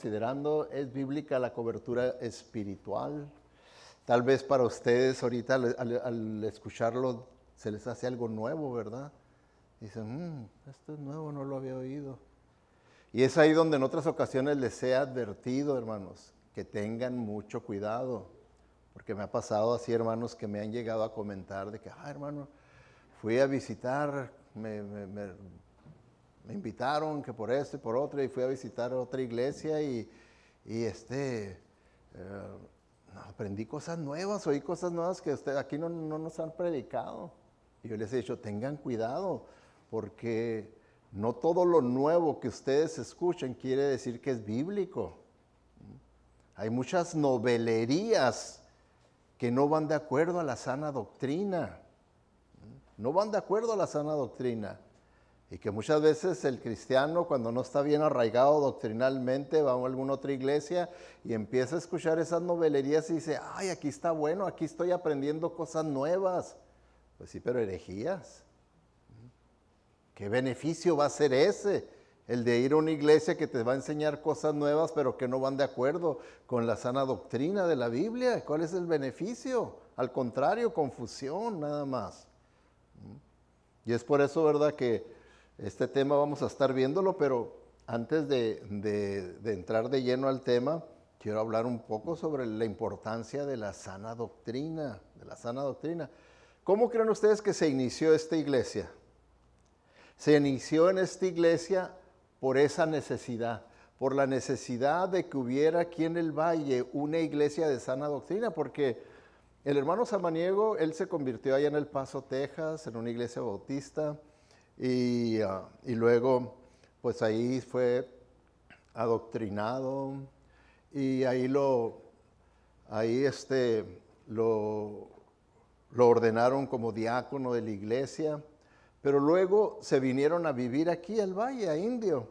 Considerando, ¿es bíblica la cobertura espiritual? Tal vez para ustedes ahorita al escucharlo se les hace algo nuevo, ¿verdad? Dicen, esto es nuevo, no lo había oído. Y es ahí donde en otras ocasiones les he advertido, hermanos, que tengan mucho cuidado. Porque me ha pasado así, hermanos, que me han llegado a comentar de que, hermano, fui a visitar, me invitaron que por esto y por otro, y fui a visitar otra iglesia y aprendí cosas nuevas, oí cosas nuevas que aquí no nos han predicado. Y yo les he dicho, tengan cuidado, porque no todo lo nuevo que ustedes escuchen quiere decir que es bíblico. Hay muchas novelerías que no van de acuerdo a la sana doctrina. No van de acuerdo a la sana doctrina. Y que muchas veces el cristiano, cuando no está bien arraigado doctrinalmente, va a alguna otra iglesia y empieza a escuchar esas novelerías y dice, aquí está bueno, aquí estoy aprendiendo cosas nuevas. Pues sí, pero herejías. ¿Qué beneficio va a ser ese? El de ir a una iglesia que te va a enseñar cosas nuevas, pero que no van de acuerdo con la sana doctrina de la Biblia. ¿Cuál es el beneficio? Al contrario, confusión nada más. Y es por eso, ¿verdad?, que este tema vamos a estar viéndolo, pero antes de entrar de lleno al tema, quiero hablar un poco sobre la importancia de la sana doctrina, ¿Cómo creen ustedes que se inició esta iglesia? Se inició en esta iglesia por esa necesidad, por la necesidad de que hubiera aquí en el Valle una iglesia de sana doctrina, porque el hermano Samaniego, él se convirtió allá en El Paso, Texas, en una iglesia bautista, y luego, pues ahí fue adoctrinado y ahí lo ordenaron como diácono de la iglesia, pero luego se vinieron a vivir aquí al Valle, a Indio,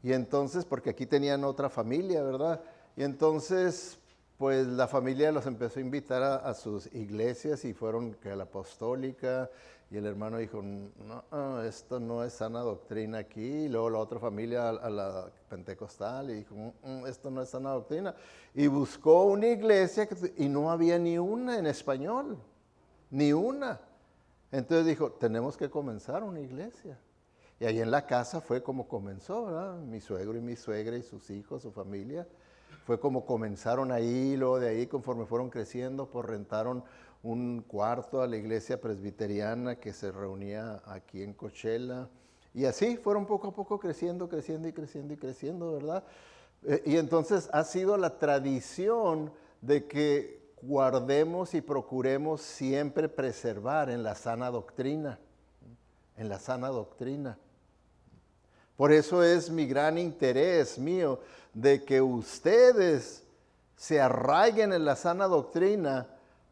y entonces, porque aquí tenían otra familia, ¿verdad? Y entonces, pues la familia los empezó a invitar a sus iglesias y fueron a la apostólica. Y el hermano dijo, no, esto no es sana doctrina aquí. Y luego la otra familia a la pentecostal y dijo, esto no es sana doctrina. Y buscó una iglesia y no había ni una en español, ni una. Entonces dijo, tenemos que comenzar una iglesia. Y ahí en la casa fue como comenzó, ¿verdad? Mi suegro y mi suegra y sus hijos, su familia. Fue como comenzaron ahí, luego de ahí conforme fueron creciendo, pues rentaron un cuarto a la iglesia presbiteriana que se reunía aquí en Coachella. Y así fueron poco a poco creciendo, ¿verdad? Y entonces ha sido la tradición de que guardemos y procuremos siempre preservar en la sana doctrina, Por eso es mi gran interés mío de que ustedes se arraiguen en la sana doctrina,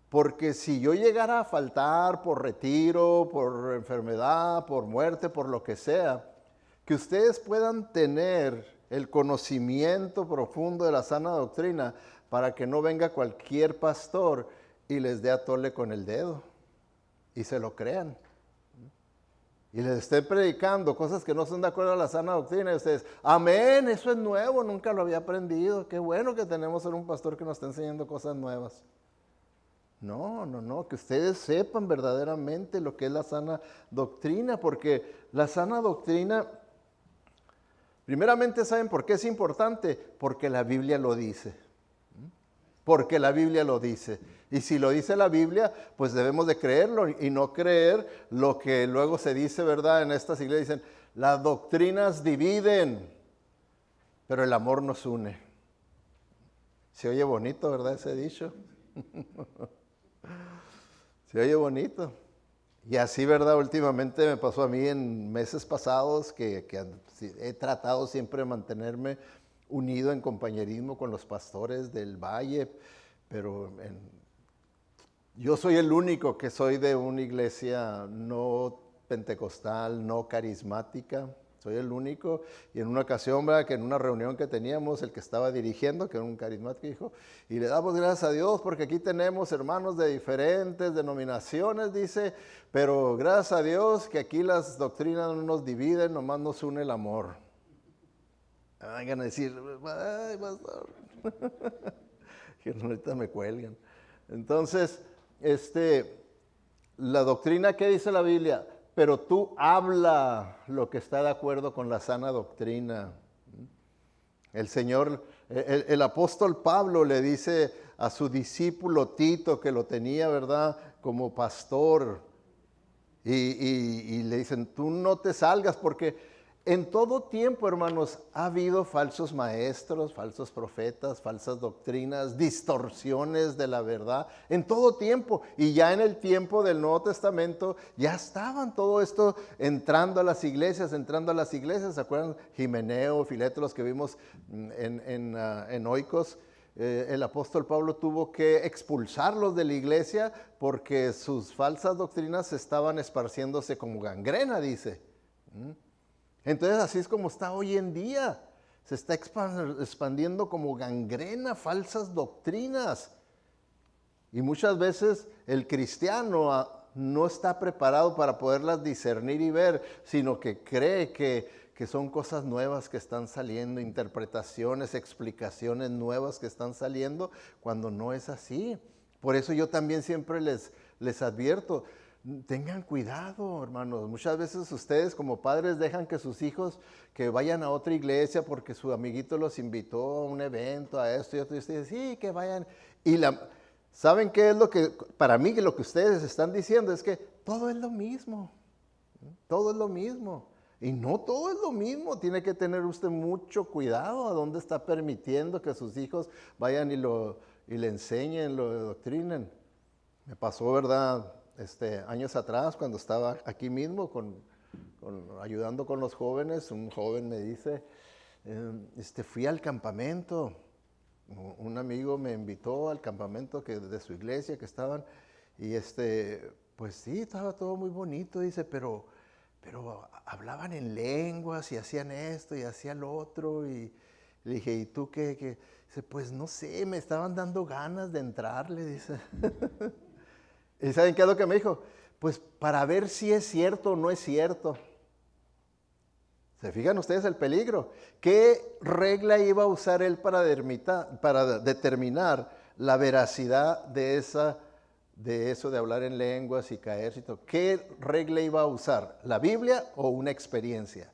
porque si yo llegara a faltar por retiro, por enfermedad, por muerte, por lo que sea, que ustedes puedan tener el conocimiento profundo de la sana doctrina para que no venga cualquier pastor y les dé a tole con el dedo y se lo crean. Y les estén predicando cosas que no son de acuerdo a la sana doctrina y ustedes, amén, eso es nuevo, nunca lo había aprendido, qué bueno que tenemos un pastor que nos está enseñando cosas nuevas. No, que ustedes sepan verdaderamente lo que es la sana doctrina, porque la sana doctrina, primeramente, ¿saben por qué es importante? Porque la Biblia lo dice. Porque la Biblia lo dice. Y si lo dice la Biblia, pues debemos de creerlo y no creer lo que luego se dice, ¿verdad? En estas iglesias dicen, las doctrinas dividen, pero el amor nos une. Se oye bonito, ¿verdad? Ese dicho. Se oye bonito. Y así, ¿verdad? Últimamente me pasó a mí en meses pasados que he tratado siempre de mantenerme unido en compañerismo con los pastores del Valle, pero yo soy el único que soy de una iglesia no pentecostal, no carismática. Soy el único, y en una ocasión, ¿verdad?, que en una reunión que teníamos, el que estaba dirigiendo, que era un carismático, dijo, y le damos gracias a Dios porque aquí tenemos hermanos de diferentes denominaciones, dice, pero gracias a Dios que aquí las doctrinas no nos dividen, nomás nos une el amor. Vayan a decir, ay, pastor, que ahorita me cuelgan. Entonces, la doctrina, ¿qué dice la Biblia? Pero tú habla lo que está de acuerdo con la sana doctrina. El Señor, el apóstol Pablo le dice a su discípulo Tito, que lo tenía, ¿verdad?, como pastor, y le dicen, tú no te salgas, porque en todo tiempo, hermanos, ha habido falsos maestros, falsos profetas, falsas doctrinas, distorsiones de la verdad, en todo tiempo. Y ya en el tiempo del Nuevo Testamento, ya estaban todo esto entrando a las iglesias. ¿Se acuerdan? Himeneo, Fileto, los que vimos en Oikos. El apóstol Pablo tuvo que expulsarlos de la iglesia porque sus falsas doctrinas estaban esparciéndose como gangrena, dice. Entonces así es como está hoy en día. Se está expandiendo como gangrena falsas doctrinas. Y muchas veces el cristiano no está preparado para poderlas discernir y ver, sino que cree que son cosas nuevas que están saliendo, interpretaciones, explicaciones nuevas que están saliendo, cuando no es así. Por eso yo también siempre les advierto, tengan cuidado, hermanos. Muchas veces ustedes como padres dejan que sus hijos que vayan a otra iglesia porque su amiguito los invitó a un evento, a esto y otro, y ustedes, sí, que vayan. ¿Saben qué es lo que, para mí, lo que ustedes están diciendo? Es que todo es lo mismo. Todo es lo mismo. Y no todo es lo mismo. Tiene que tener usted mucho cuidado a dónde está permitiendo que sus hijos vayan y le enseñen, lo doctrinen. Me pasó, ¿verdad? Años atrás, cuando estaba aquí mismo ayudando con los jóvenes, un joven me dice, fui al campamento. Un amigo me invitó al campamento de su iglesia que estaban, y pues sí, estaba todo muy bonito, dice, pero hablaban en lenguas y hacían esto y hacían lo otro, y le dije, ¿y tú qué? Dice, pues no sé, me estaban dando ganas de entrarle, dice. ¿Y saben qué es lo que me dijo? Pues para ver si es cierto o no es cierto. ¿Se fijan ustedes el peligro? ¿Qué regla iba a usar él para determinar la veracidad de eso de hablar en lenguas y caerse y todo? ¿Qué regla iba a usar? ¿La Biblia o una experiencia?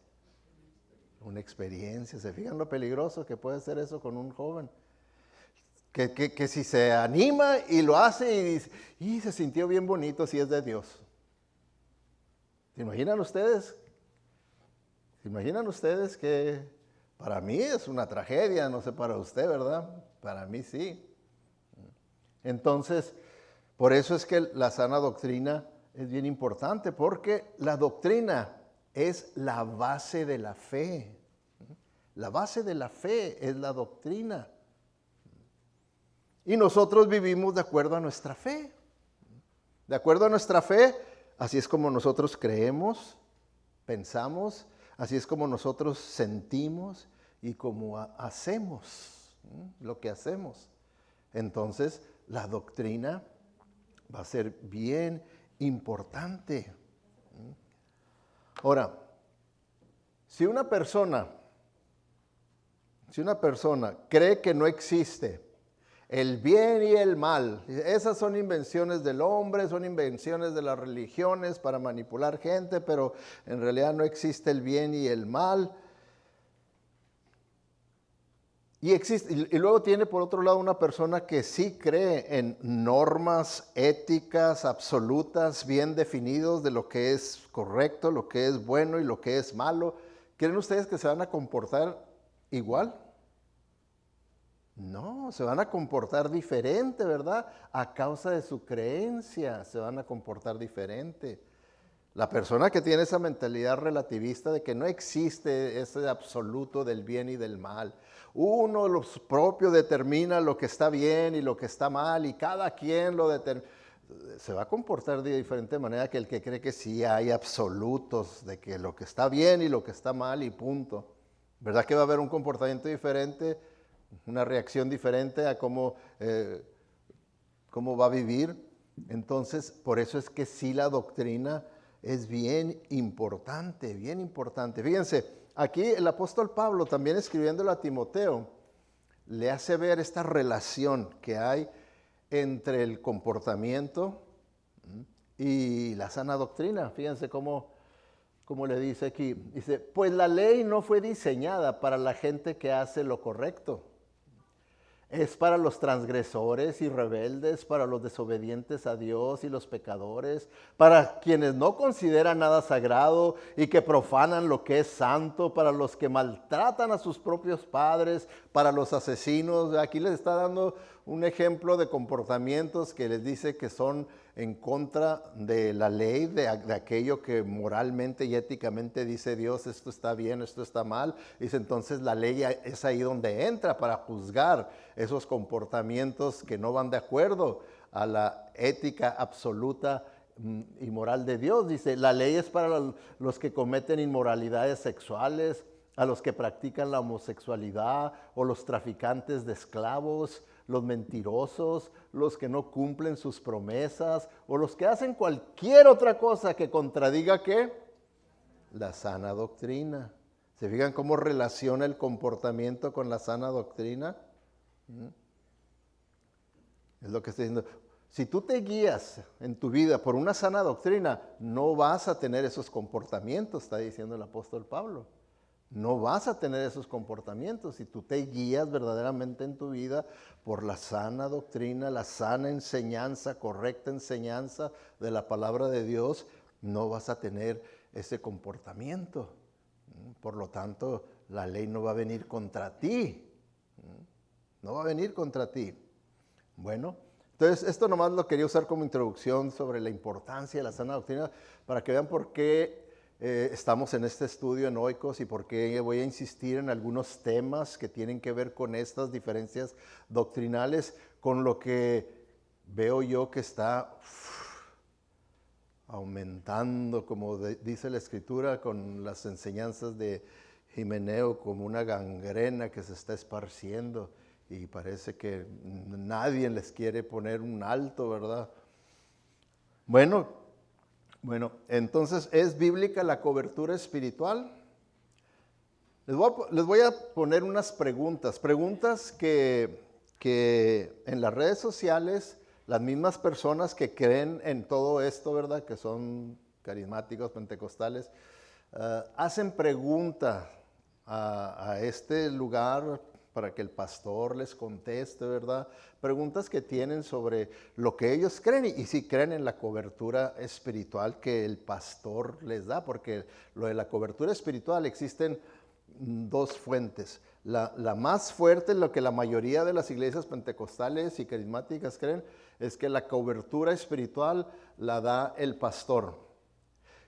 Una experiencia. ¿Se fijan lo peligroso que puede ser eso con un joven? Que si se anima y lo hace y dice, y se sintió bien bonito si es de Dios. ¿Se imaginan ustedes? ¿Se imaginan ustedes que para mí es una tragedia? No sé para usted, ¿verdad? Para mí sí. Entonces, por eso es que la sana doctrina es bien importante, porque la doctrina es la base de la fe. La base de la fe es la doctrina. Y nosotros vivimos de acuerdo a nuestra fe. De acuerdo a nuestra fe, así es como nosotros creemos, pensamos, así es como nosotros sentimos y como hacemos lo que hacemos. Entonces, la doctrina va a ser bien importante. Ahora, si una persona cree que no existe el bien y el mal, esas son invenciones del hombre, son invenciones de las religiones para manipular gente, pero en realidad no existe el bien y el mal. Y luego tiene por otro lado una persona que sí cree en normas éticas absolutas, bien definidos de lo que es correcto, lo que es bueno y lo que es malo. ¿Creen ustedes que se van a comportar igual? No, se van a comportar diferente, ¿verdad? A causa de su creencia, se van a comportar diferente. La persona que tiene esa mentalidad relativista de que no existe ese absoluto del bien y del mal. Uno lo propio determina lo que está bien y lo que está mal, y cada quien lo determina. Se va a comportar de diferente manera que el que cree que sí hay absolutos de que lo que está bien y lo que está mal y punto. ¿Verdad que va a haber un comportamiento diferente? Una reacción diferente a cómo va a vivir. Entonces, por eso es que sí, la doctrina es bien importante, bien importante. Fíjense, aquí el apóstol Pablo, también escribiéndolo a Timoteo, le hace ver esta relación que hay entre el comportamiento y la sana doctrina. Fíjense cómo le dice aquí. Dice, pues la ley no fue diseñada para la gente que hace lo correcto. Es para los transgresores y rebeldes, para los desobedientes a Dios y los pecadores, para quienes no consideran nada sagrado y que profanan lo que es santo, para los que maltratan a sus propios padres, para los asesinos. Aquí les está dando un ejemplo de comportamientos que les dice que son en contra de la ley, de aquello que moralmente y éticamente dice Dios, esto está bien, esto está mal. Dice, entonces la ley es ahí donde entra para juzgar esos comportamientos que no van de acuerdo a la ética absoluta y moral de Dios. Dice, la ley es para los que cometen inmoralidades sexuales, a los que practican la homosexualidad o los traficantes de esclavos, los mentirosos, los que no cumplen sus promesas o los que hacen cualquier otra cosa que contradiga ¿qué? La sana doctrina. ¿Se fijan cómo relaciona el comportamiento con la sana doctrina? Es lo que estoy diciendo. Si tú te guías en tu vida por una sana doctrina, no vas a tener esos comportamientos, está diciendo el apóstol Pablo. No vas a tener esos comportamientos. Si tú te guías verdaderamente en tu vida por la sana doctrina, la sana enseñanza, correcta enseñanza de la palabra de Dios, no vas a tener ese comportamiento. Por lo tanto, la ley no va a venir contra ti. No va a venir contra ti. Bueno, entonces esto nomás lo quería usar como introducción sobre la importancia de la sana doctrina para que vean por qué estamos en este estudio en Oikos y por qué voy a insistir en algunos temas que tienen que ver con estas diferencias doctrinales, con lo que veo yo que está aumentando, como dice la Escritura, con las enseñanzas de Himeneo, como una gangrena que se está esparciendo y parece que nadie les quiere poner un alto, ¿verdad? Bueno, entonces, ¿es bíblica la cobertura espiritual? Les voy a poner unas preguntas que en las redes sociales, las mismas personas que creen en todo esto, ¿verdad? Que son carismáticos, pentecostales, hacen preguntas a este lugar para que el pastor les conteste, ¿verdad? Preguntas que tienen sobre lo que ellos creen y si creen en la cobertura espiritual que el pastor les da, porque lo de la cobertura espiritual existen dos fuentes. La más fuerte, lo que la mayoría de las iglesias pentecostales y carismáticas creen, es que la cobertura espiritual la da el pastor.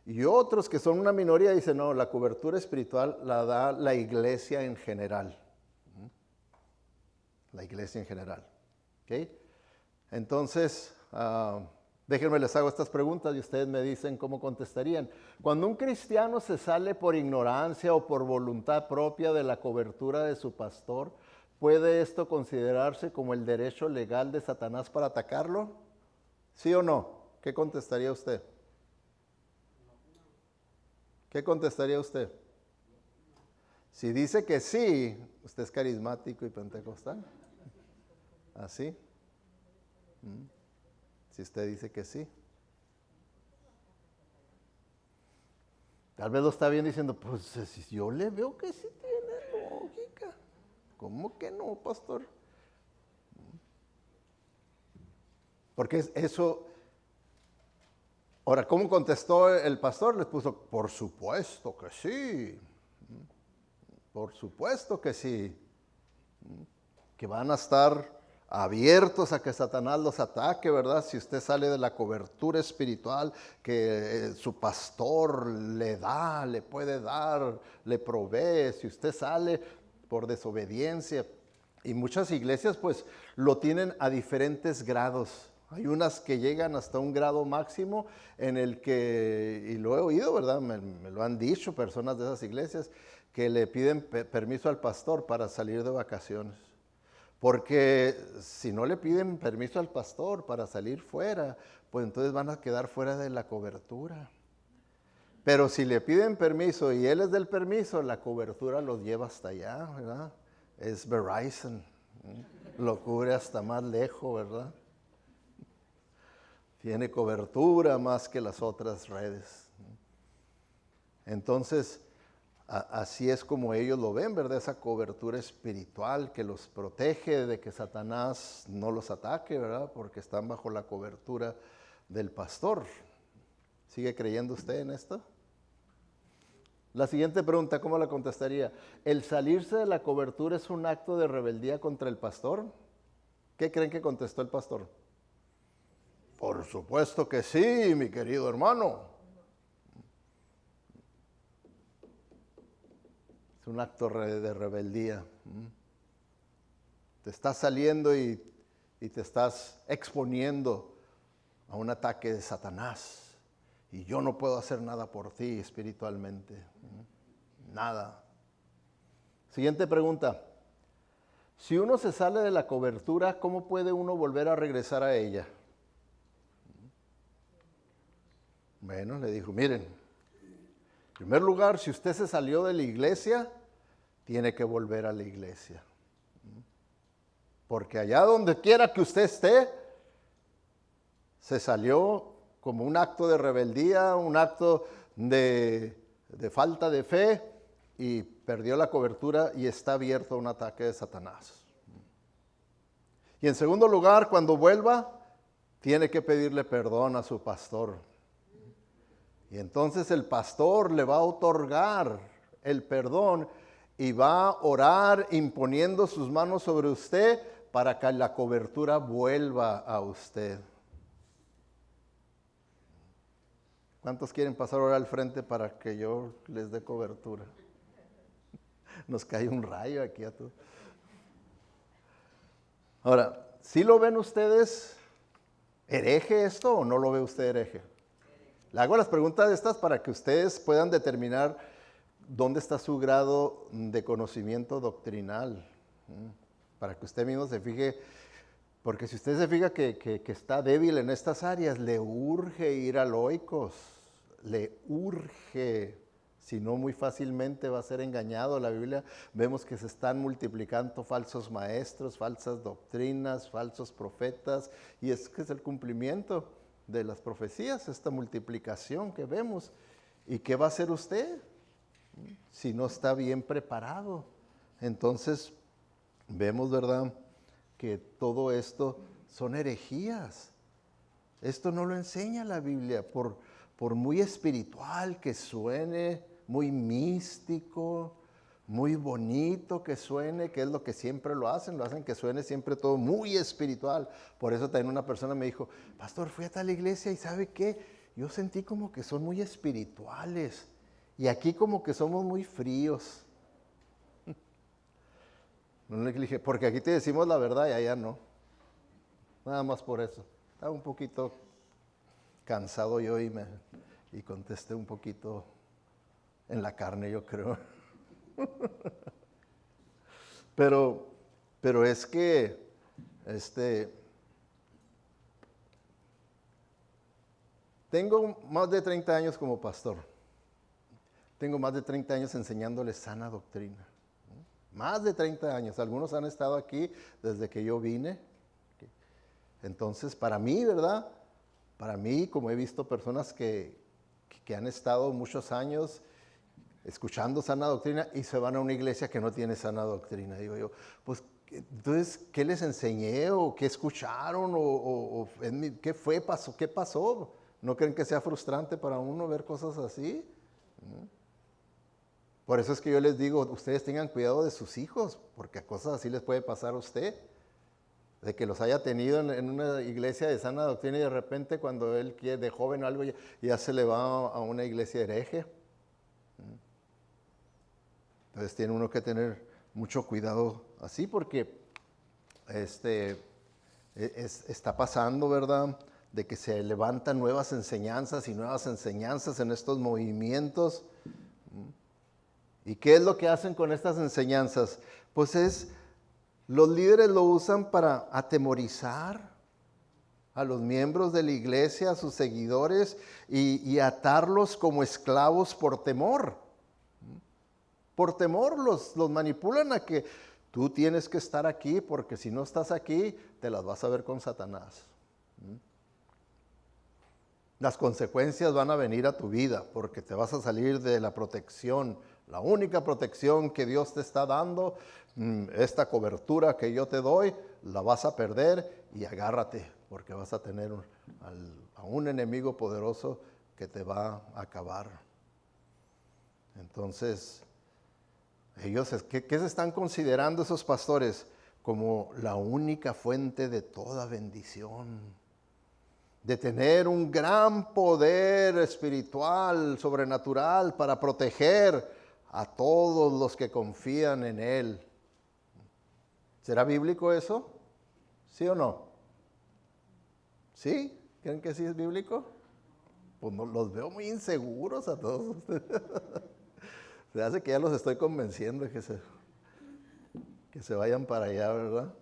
Y otros que son una minoría dicen, no, la cobertura espiritual la da la iglesia en general. La iglesia en general. ¿Okay? Entonces, déjenme les hago estas preguntas y ustedes me dicen cómo contestarían. Cuando un cristiano se sale por ignorancia o por voluntad propia de la cobertura de su pastor, ¿puede esto considerarse como el derecho legal de Satanás para atacarlo? ¿Sí o no? ¿Qué contestaría usted? ¿Qué contestaría usted? Si dice que sí, usted es carismático y pentecostal. ¿Así? Si usted dice que sí. Tal vez lo está bien diciendo, pues si yo le veo que sí tiene lógica. ¿Cómo que no, pastor? Porque eso... Ahora, ¿cómo contestó el pastor? Les puso, por supuesto que sí. Por supuesto que sí. Que van a estar abiertos a que Satanás los ataque, ¿verdad? Si usted sale de la cobertura espiritual que su pastor le da, le puede dar, le provee. Si usted sale por desobediencia. Y muchas iglesias pues lo tienen a diferentes grados. Hay unas que llegan hasta un grado máximo en el que, y lo he oído, ¿verdad? Me lo han dicho personas de esas iglesias, que le piden permiso al pastor para salir de vacaciones. Porque si no le piden permiso al pastor para salir fuera, pues entonces van a quedar fuera de la cobertura. Pero si le piden permiso y él es del permiso, la cobertura los lleva hasta allá, ¿verdad? Es Verizon, lo cubre hasta más lejos, ¿verdad? Tiene cobertura más que las otras redes. Entonces, así es como ellos lo ven, ¿verdad? Esa cobertura espiritual que los protege de que Satanás no los ataque, ¿verdad? Porque están bajo la cobertura del pastor. ¿Sigue creyendo usted en esto? La siguiente pregunta, ¿cómo la contestaría? ¿El salirse de la cobertura es un acto de rebeldía contra el pastor? ¿Qué creen que contestó el pastor? Por supuesto que sí, mi querido hermano. Es un acto de rebeldía. Te estás saliendo y te estás exponiendo a un ataque de Satanás. Y yo no puedo hacer nada por ti espiritualmente. Nada. Siguiente pregunta. Si uno se sale de la cobertura, ¿cómo puede uno volver a regresar a ella? Bueno, le dijo, miren, en primer lugar, si usted se salió de la iglesia, tiene que volver a la iglesia. Porque allá donde quiera que usted esté, se salió como un acto de rebeldía, un acto de falta de fe y perdió la cobertura y está abierto a un ataque de Satanás. Y en segundo lugar, cuando vuelva, tiene que pedirle perdón a su pastor. Y entonces el pastor le va a otorgar el perdón y va a orar imponiendo sus manos sobre usted para que la cobertura vuelva a usted. ¿Cuántos quieren pasar ahora al frente para que yo les dé cobertura? Nos cae un rayo aquí a todos. Ahora, ¿sí lo ven ustedes hereje esto o no lo ve usted hereje? Le hago las preguntas estas para que ustedes puedan determinar dónde está su grado de conocimiento doctrinal. Para que usted mismo se fije, porque si usted se fija que está débil en estas áreas, le urge ir al oikos, le urge, si no muy fácilmente va a ser engañado. La Biblia vemos que se están multiplicando falsos maestros, falsas doctrinas, falsos profetas, y es que es el cumplimiento de las profecías, esta multiplicación que vemos. ¿Y qué va a hacer usted si no está bien preparado? Entonces, vemos, ¿verdad?, que todo esto son herejías. Esto no lo enseña la Biblia, por muy espiritual que suene, muy místico, muy bonito que suene, que es lo que siempre lo hacen que suene siempre todo muy espiritual. Por eso también una persona me dijo, pastor, fui a tal iglesia y ¿sabe qué? Yo sentí como que son muy espirituales y aquí como que somos muy fríos. No le dije, porque aquí te decimos la verdad y allá no. Nada más por eso. Estaba un poquito cansado yo y contesté un poquito en la carne, yo creo. Pero es que tengo más de 30 años como pastor. Tengo más de 30 años enseñándoles sana doctrina. Más de 30 años. Algunos han estado aquí desde que yo vine. Entonces, para mí, ¿verdad? Para mí, como he visto personas que han estado muchos años escuchando sana doctrina y se van a una iglesia que no tiene sana doctrina. Digo yo, pues, entonces, ¿qué les enseñé o qué escucharon o qué fue, qué pasó? ¿No creen que sea frustrante para uno ver cosas así? Por eso es que yo les digo, ustedes tengan cuidado de sus hijos, porque cosas así les puede pasar a usted. De que los haya tenido en una iglesia de sana doctrina y de repente cuando él quiere, de joven o algo, ya se le va a una iglesia hereje. Entonces tiene uno que tener mucho cuidado así porque está pasando, ¿verdad?, de que se levantan nuevas enseñanzas y nuevas enseñanzas en estos movimientos. ¿Y qué es lo que hacen con estas enseñanzas? Pues los líderes lo usan para atemorizar a los miembros de la iglesia, a sus seguidores, y atarlos como esclavos por temor. Por temor los manipulan a que tú tienes que estar aquí, porque si no estás aquí, te las vas a ver con Satanás. Las consecuencias van a venir a tu vida, porque te vas a salir de la protección, la única protección que Dios te está dando. Esta cobertura que yo te doy, la vas a perder, y agárrate, porque vas a tener a un enemigo poderoso que te va a acabar. Entonces, ¿qué se están considerando esos pastores? Como la única fuente de toda bendición, de tener un gran poder espiritual, sobrenatural, para proteger a todos los que confían en Él. ¿Será bíblico eso? ¿Sí o no? ¿Sí? ¿Creen que sí es bíblico? Pues no, los veo muy inseguros a todos ustedes. Se hace que ya los estoy convenciendo que se vayan para allá, ¿verdad?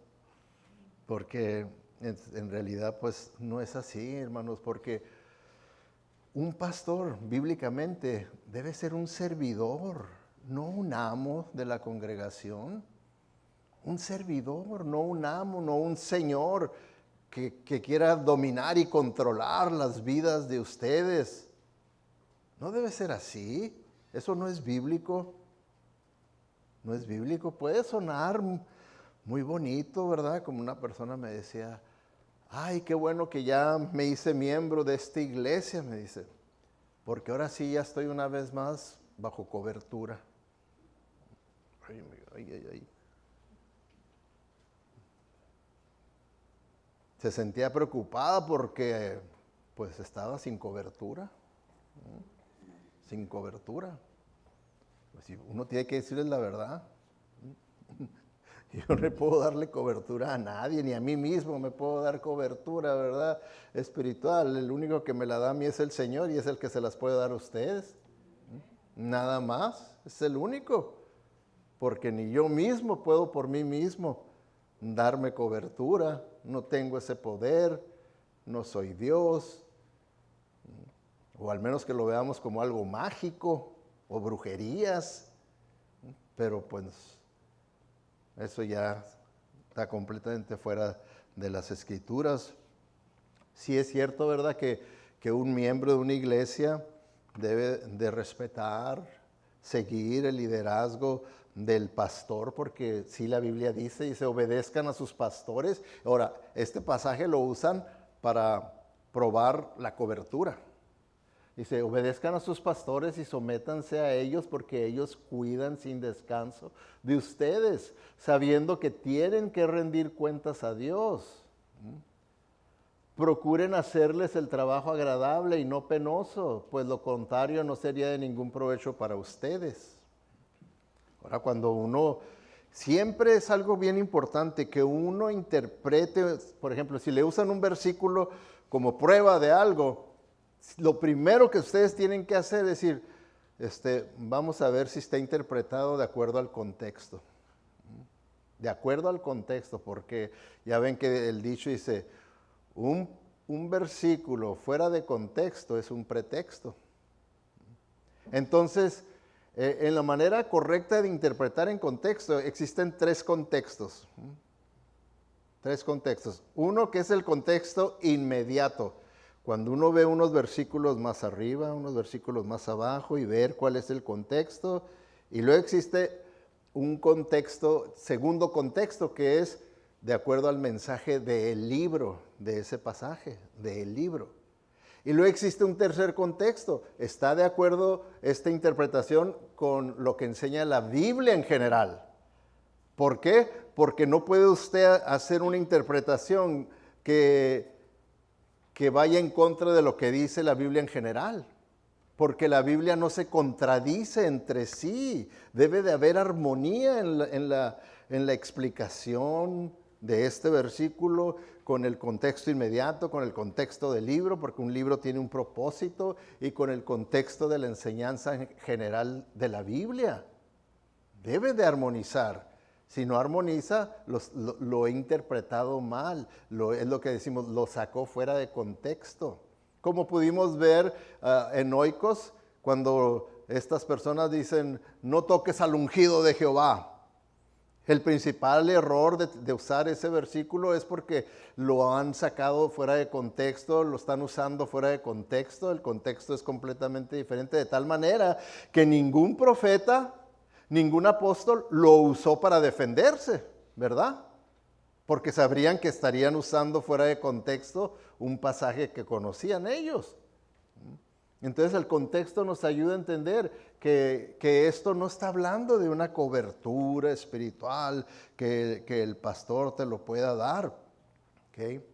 Porque en realidad pues no es así, hermanos, porque un pastor bíblicamente debe ser un servidor, no un amo de la congregación. Un servidor, no un amo, no un señor que quiera dominar y controlar las vidas de ustedes. No debe ser así. Eso no es bíblico. No es bíblico. Puede sonar muy bonito, ¿verdad? Como una persona me decía, ay, qué bueno que ya me hice miembro de esta iglesia, me dice, porque ahora sí ya estoy una vez más bajo cobertura. Ay. Se sentía preocupada porque pues estaba sin cobertura, ¿no? Sin cobertura. Pues uno tiene que decirles la verdad. Yo no le puedo darle cobertura a nadie, ni a mí mismo me puedo dar cobertura, ¿verdad? Espiritual. El único que me la da a mí es el Señor, y es el que se las puede dar a ustedes. Nada más, es el único. Porque ni yo mismo puedo por mí mismo darme cobertura. No tengo ese poder, no soy Dios, o al menos que lo veamos como algo mágico o brujerías, pero pues eso ya está completamente fuera de las Escrituras. Sí es cierto, ¿verdad?, que un miembro de una iglesia debe de respetar, seguir el liderazgo del pastor, porque sí la Biblia dice, obedezcan a sus pastores. Ahora, este pasaje lo usan para probar la cobertura. Dice, obedezcan a sus pastores y sométanse a ellos, porque ellos cuidan sin descanso de ustedes, sabiendo que tienen que rendir cuentas a Dios. Procuren hacerles el trabajo agradable y no penoso, pues lo contrario no sería de ningún provecho para ustedes. Ahora, cuando uno, siempre es algo bien importante que uno interprete, por ejemplo, si le usan un versículo como prueba de algo, lo primero que ustedes tienen que hacer es decir, vamos a ver si está interpretado de acuerdo al contexto. De acuerdo al contexto, porque ya ven que el dicho dice, un versículo fuera de contexto es un pretexto. Entonces, en la manera correcta de interpretar en contexto, existen tres contextos. Tres contextos. Uno que es el contexto inmediato. Cuando uno ve unos versículos más arriba, unos versículos más abajo, y ver cuál es el contexto. Y luego existe un contexto, segundo contexto, que es de acuerdo al mensaje del libro, de ese pasaje, del libro. Y luego existe un tercer contexto. ¿Está de acuerdo esta interpretación con lo que enseña la Biblia en general? ¿Por qué? Porque no puede usted hacer una interpretación que vaya en contra de lo que dice la Biblia en general. Porque la Biblia no se contradice entre sí. Debe de haber armonía en la explicación de este versículo con el contexto inmediato, con el contexto del libro, porque un libro tiene un propósito, y con el contexto de la enseñanza general de la Biblia. Debe de armonizar. Si no armoniza, lo he interpretado mal. Es lo que decimos, lo sacó fuera de contexto. Como pudimos ver en Oikos, cuando estas personas dicen, no toques al ungido de Jehová. El principal error de usar ese versículo es porque lo han sacado fuera de contexto, lo están usando fuera de contexto. El contexto es completamente diferente, de tal manera que ningún profeta, ningún apóstol lo usó para defenderse, ¿verdad? Porque sabrían que estarían usando fuera de contexto un pasaje que conocían ellos. Entonces el contexto nos ayuda a entender que esto no está hablando de una cobertura espiritual que el pastor te lo pueda dar. ¿Okay?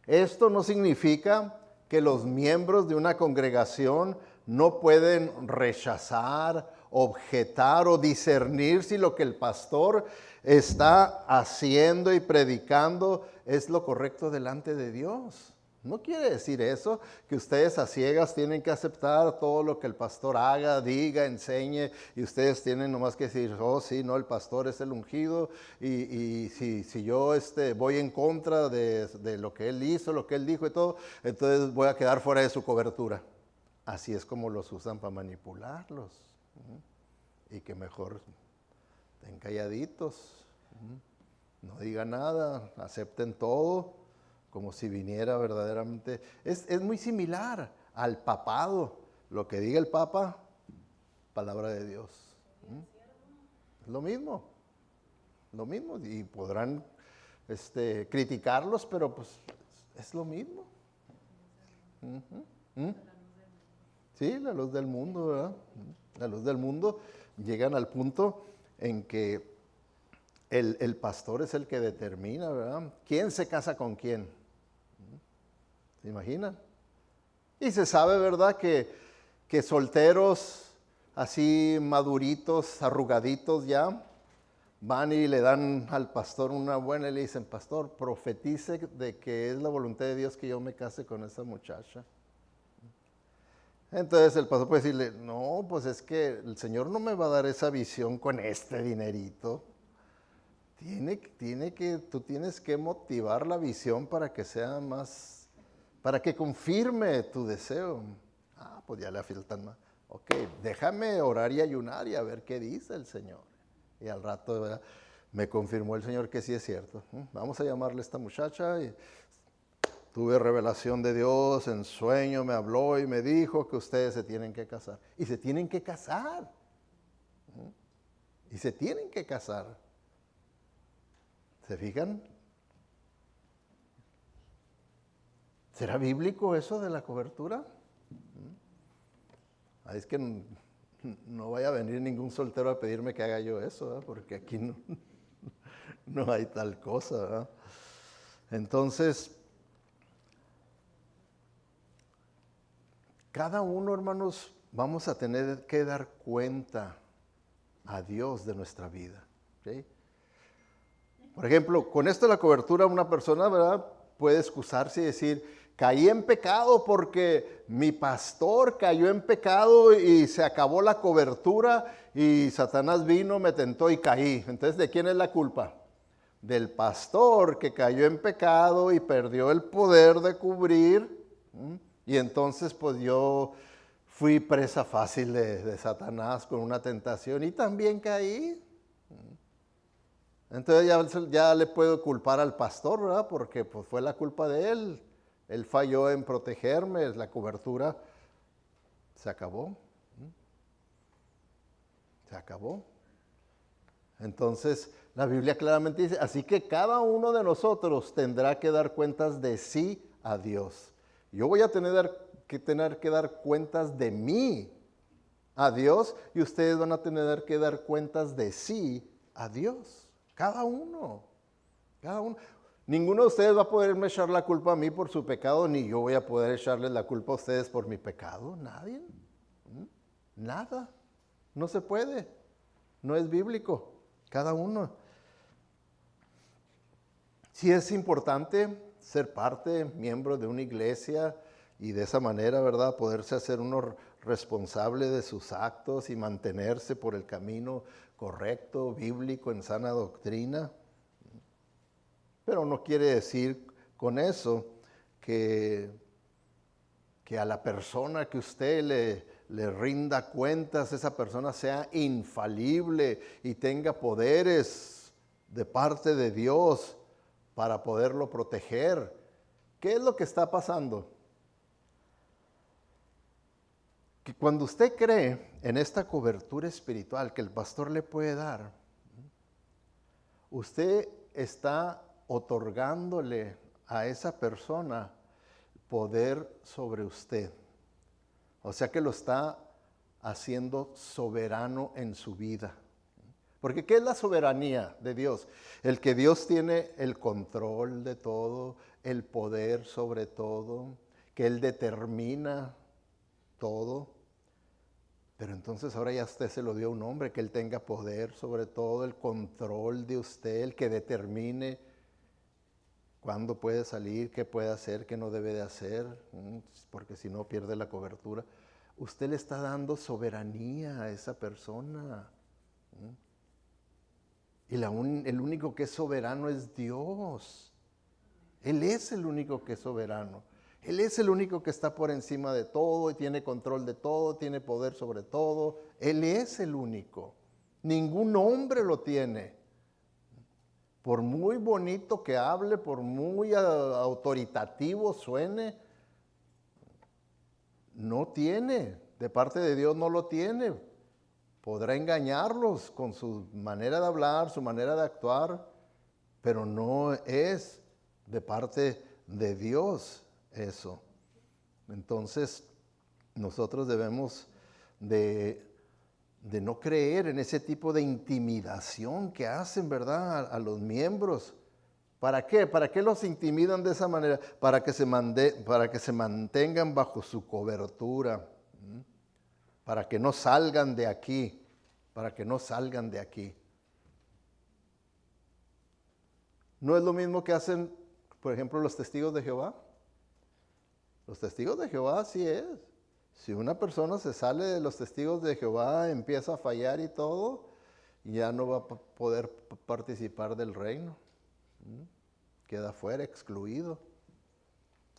Esto no significa que los miembros de una congregación no pueden rechazar, objetar o discernir si lo que el pastor está haciendo y predicando es lo correcto delante de Dios. No quiere decir eso, que ustedes a ciegas tienen que aceptar todo lo que el pastor haga, diga, enseñe, y ustedes tienen nomás que decir, oh sí, no, el pastor es el ungido, y si yo voy en contra de lo que él hizo, lo que él dijo y todo, entonces voy a quedar fuera de su cobertura. Así es como los usan para manipularlos. Y que mejor estén calladitos, no digan nada, acepten todo, como si viniera verdaderamente. Es muy similar al papado. Lo que diga el papa, palabra de Dios. Es lo mismo. Y podrán criticarlos, pero pues es lo mismo. Sí, la luz del mundo, ¿verdad? La luz del mundo. Llegan al punto en que el pastor es el que determina, ¿verdad? ¿Quién se casa con quién? ¿Se imaginan? Y se sabe, ¿verdad? Que solteros así maduritos, arrugaditos ya, van y le dan al pastor una buena y le dicen, pastor, profetice de que es la voluntad de Dios que yo me case con esa muchacha. Entonces el pastor puede decirle, no, pues es que el Señor no me va a dar esa visión con este dinerito. Tú tienes que motivar la visión para que sea más, para que confirme tu deseo. Ah, pues ya le faltan más. Ok, déjame orar y ayunar y a ver qué dice el Señor. Y al rato, ¿verdad? Me confirmó el Señor que sí es cierto. Vamos a llamarle a esta muchacha y tuve revelación de Dios, en sueño me habló y me dijo que ustedes se tienen que casar. Y se tienen que casar. Y se tienen que casar. ¿Se fijan? ¿Será bíblico eso de la cobertura? Es que no vaya a venir ningún soltero a pedirme que haga yo eso, ¿verdad? Porque aquí no hay tal cosa, ¿verdad? Entonces, cada uno, hermanos, vamos a tener que dar cuenta a Dios de nuestra vida. ¿Sí? Por ejemplo, con esto de la cobertura, una persona, ¿verdad?, puede excusarse y decir, caí en pecado porque mi pastor cayó en pecado y se acabó la cobertura y Satanás vino, me tentó y caí. Entonces, ¿de quién es la culpa? Del pastor que cayó en pecado y perdió el poder de cubrir. Y entonces, pues yo fui presa fácil de Satanás con una tentación y también caí. Entonces ya le puedo culpar al pastor, ¿verdad? Porque pues, fue la culpa de él. Él falló en protegerme, la cobertura se acabó. Se acabó. Entonces, la Biblia claramente dice, así que cada uno de nosotros tendrá que dar cuentas de sí a Dios. Yo voy a tener que dar cuentas de mí a Dios y ustedes van a tener que dar cuentas de sí a Dios. Cada uno. Ninguno de ustedes va a poderme echar la culpa a mí por su pecado, ni yo voy a poder echarles la culpa a ustedes por mi pecado. Nadie. Nada. No se puede. No es bíblico. Cada uno. Sí es importante ser parte, miembro de una iglesia y de esa manera, ¿verdad?, poderse hacer uno responsable de sus actos y mantenerse por el camino correcto, bíblico, en sana doctrina. Pero no quiere decir con eso que a la persona que usted le rinda cuentas, esa persona sea infalible y tenga poderes de parte de Dios para poderlo proteger. ¿Qué es lo que está pasando? Que cuando usted cree en esta cobertura espiritual que el pastor le puede dar, usted está otorgándole a esa persona poder sobre usted. O sea que lo está haciendo soberano en su vida. Porque ¿qué es la soberanía de Dios? El que Dios tiene el control de todo, el poder sobre todo, que Él determina todo. Pero entonces ahora ya usted se lo dio a un hombre, que Él tenga poder sobre todo, el control de usted, el que determine cuándo puede salir, qué puede hacer, qué no debe de hacer, porque si no pierde la cobertura. Usted le está dando soberanía a esa persona. Y el único que es soberano es Dios. Él es el único que es soberano. Él es el único que está por encima de todo y tiene control de todo, tiene poder sobre todo. Él es el único. Ningún hombre lo tiene. Por muy bonito que hable, por muy autoritativo suene, no tiene. De parte de Dios no lo tiene. Podrá engañarlos con su manera de hablar, su manera de actuar, pero no es de parte de Dios eso. Entonces, nosotros debemos de no creer en ese tipo de intimidación que hacen, ¿verdad?, a los miembros. ¿Para qué? ¿Para qué los intimidan de esa manera? Para que se mantengan bajo su cobertura, para que no salgan de aquí, para que no salgan de aquí. ¿No es lo mismo que hacen, por ejemplo, los testigos de Jehová? Los testigos de Jehová así es. Si una persona se sale de los testigos de Jehová, empieza a fallar y todo, ya no va a poder participar del reino. Queda fuera, excluido.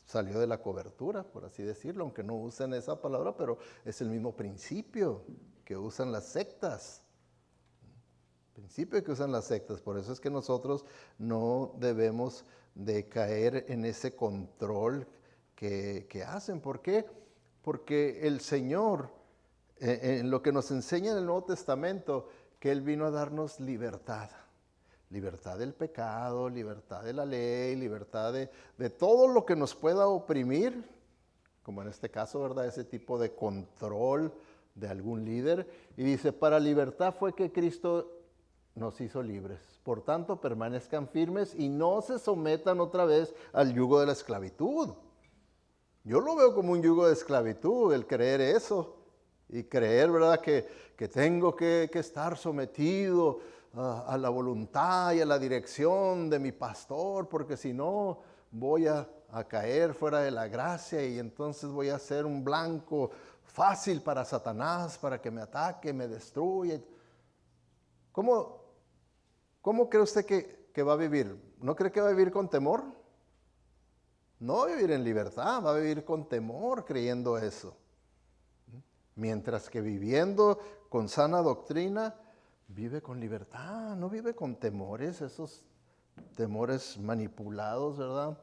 Salió de la cobertura, por así decirlo, aunque no usen esa palabra, pero es el mismo principio que usan las sectas. Principio que usan las sectas. Por eso es que nosotros no debemos de caer en ese control que hacen. ¿Por qué? Porque el Señor, en lo que nos enseña en el Nuevo Testamento, que Él vino a darnos libertad. Libertad del pecado, libertad de la ley, libertad de todo lo que nos pueda oprimir, como en este caso, ¿verdad?, ese tipo de control de algún líder. Y dice, para libertad fue que Cristo nos hizo libres. Por tanto, permanezcan firmes y no se sometan otra vez al yugo de la esclavitud. Yo lo veo como un yugo de esclavitud, el creer eso. Y creer, ¿verdad?, que tengo que estar sometido a la voluntad y a la dirección de mi pastor, porque si no voy a caer fuera de la gracia y entonces voy a ser un blanco fácil para Satanás, para que me ataque, me destruya. ¿Cómo cree usted que va a vivir? ¿No cree que va a vivir con temor? No va a vivir en libertad, va a vivir con temor creyendo eso. Mientras que viviendo con sana doctrina, vive con libertad, no vive con temores, esos temores manipulados, ¿verdad?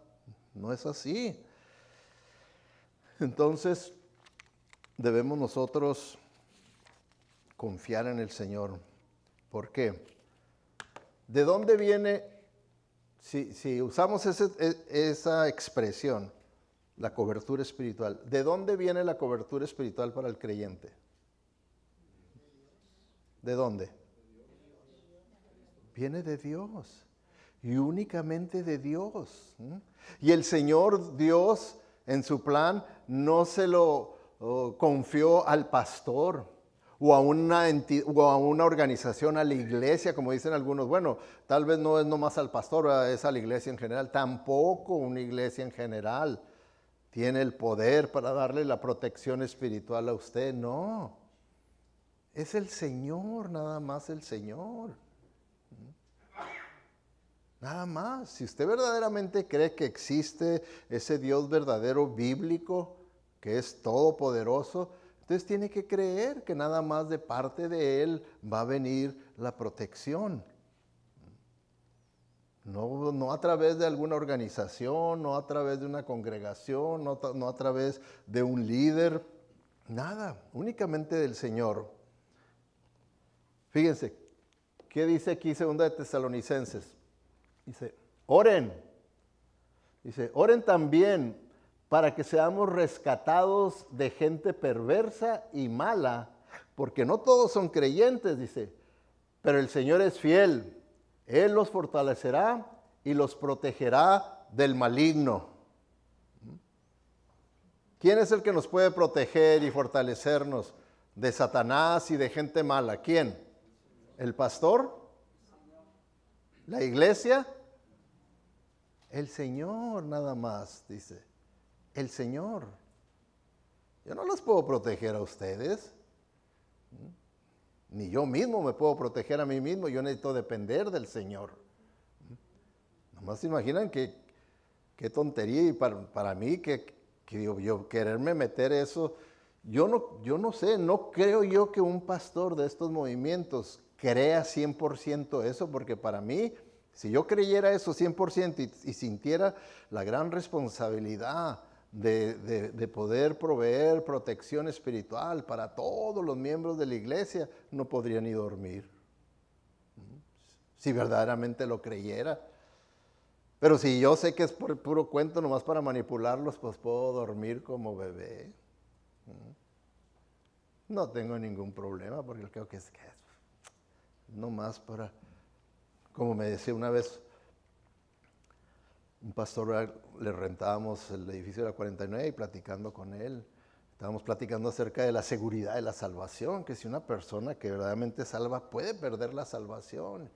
No es así. Entonces, debemos nosotros confiar en el Señor. ¿Por qué? ¿De dónde viene, si usamos esa expresión, la cobertura espiritual, ¿de dónde viene la cobertura espiritual para el creyente? ¿De dónde? Viene de Dios y únicamente de Dios. Y el Señor Dios en su plan no se lo confió al pastor o a una organización, a la iglesia, como dicen algunos. Bueno, tal vez no es nomás al pastor, es a la iglesia en general, tampoco una iglesia en general. tiene el poder para darle la protección espiritual a usted. No, es el Señor, nada más el Señor. Nada más. Si usted verdaderamente cree que existe ese Dios verdadero bíblico, que es todopoderoso, entonces tiene que creer que nada más de parte de Él va a venir la protección. No a través de alguna organización, no a través de una congregación, no a través de un líder, nada, únicamente del Señor. Fíjense, ¿qué dice aquí 2 de Tesalonicenses? Dice, oren. Dice, oren también para que seamos rescatados de gente perversa y mala, porque no todos son creyentes, dice, pero el Señor es fiel. Él los fortalecerá y los protegerá del maligno. ¿Quién es el que nos puede proteger y fortalecernos de Satanás y de gente mala? ¿Quién? ¿El pastor? ¿La iglesia? El Señor nada más, dice. El Señor. Yo no los puedo proteger a ustedes. Ni yo mismo me puedo proteger a mí mismo. Yo necesito depender del Señor. Nomás se imaginan qué tontería. Y para mí, que digo, yo quererme meter eso. Yo no sé, no creo yo que un pastor de estos movimientos crea 100% eso, porque para mí, si yo creyera eso 100% y sintiera la gran responsabilidad de poder proveer protección espiritual para todos los miembros de la iglesia, no podría ni dormir. Si verdaderamente lo creyera. Pero si yo sé que es por puro cuento, nomás para manipularlos, pues puedo dormir como bebé. No tengo ningún problema, porque creo que es nomás para, como me decía una vez un pastor, le rentábamos el edificio de la 49 y platicando con él, estábamos platicando acerca de la seguridad de la salvación, que si una persona que verdaderamente salva puede perder la salvación.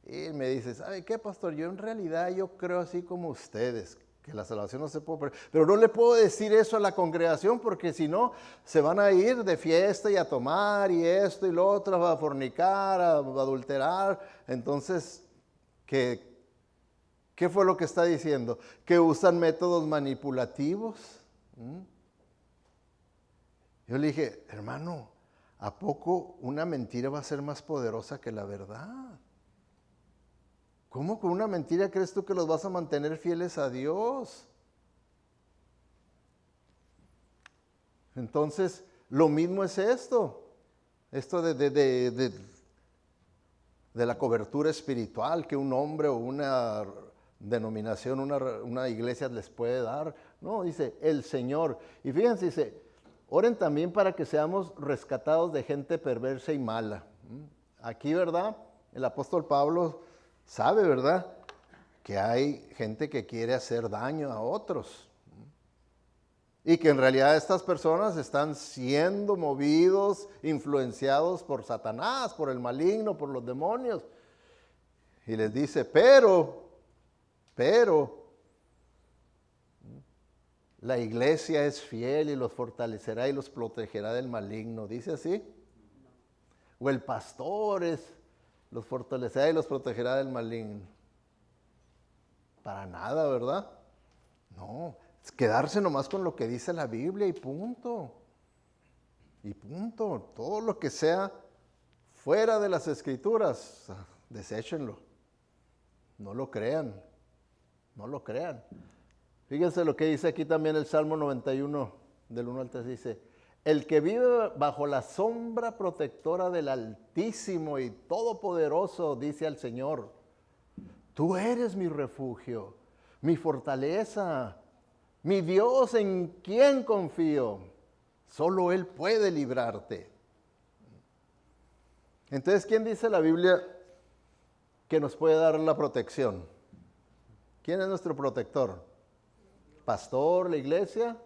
Y él me dice, ¿sabe qué, pastor? Yo en realidad yo creo así como ustedes, que la salvación no se puede perder, pero no le puedo decir eso a la congregación porque si no se van a ir de fiesta y a tomar y esto y lo otro, a fornicar, a adulterar. Entonces, ¿qué fue lo que está diciendo? Que usan métodos manipulativos. Yo le dije, hermano, ¿a poco una mentira va a ser más poderosa que la verdad? ¿Cómo con una mentira crees tú que los vas a mantener fieles a Dios? Entonces, lo mismo es esto de la cobertura espiritual que un hombre o una denominación, una iglesia les puede dar. No, dice el Señor. Y fíjense, dice, oren también para que seamos rescatados de gente perversa y mala. Aquí, ¿verdad? El apóstol Pablo sabe, ¿verdad?, que hay gente que quiere hacer daño a otros. Y que en realidad estas personas están siendo movidos, influenciados por Satanás, por el maligno, por los demonios. Y les dice, pero, la iglesia es fiel y los fortalecerá y los protegerá del maligno. ¿Dice así? O el pastor los fortalecerá y los protegerá del maligno. Para nada, ¿verdad? No, es quedarse nomás con lo que dice la Biblia y punto. Y punto. Todo lo que sea fuera de las Escrituras, deséchenlo. No lo crean. No lo crean. Fíjense lo que dice aquí también el Salmo 91, del 1 al 3, dice, el que vive bajo la sombra protectora del Altísimo y Todopoderoso, dice al Señor, tú eres mi refugio, mi fortaleza, mi Dios en quien confío. Solo Él puede librarte. Entonces, ¿quién dice la Biblia que nos puede dar la protección? ¿Quién es nuestro protector? ¿Pastor, la iglesia?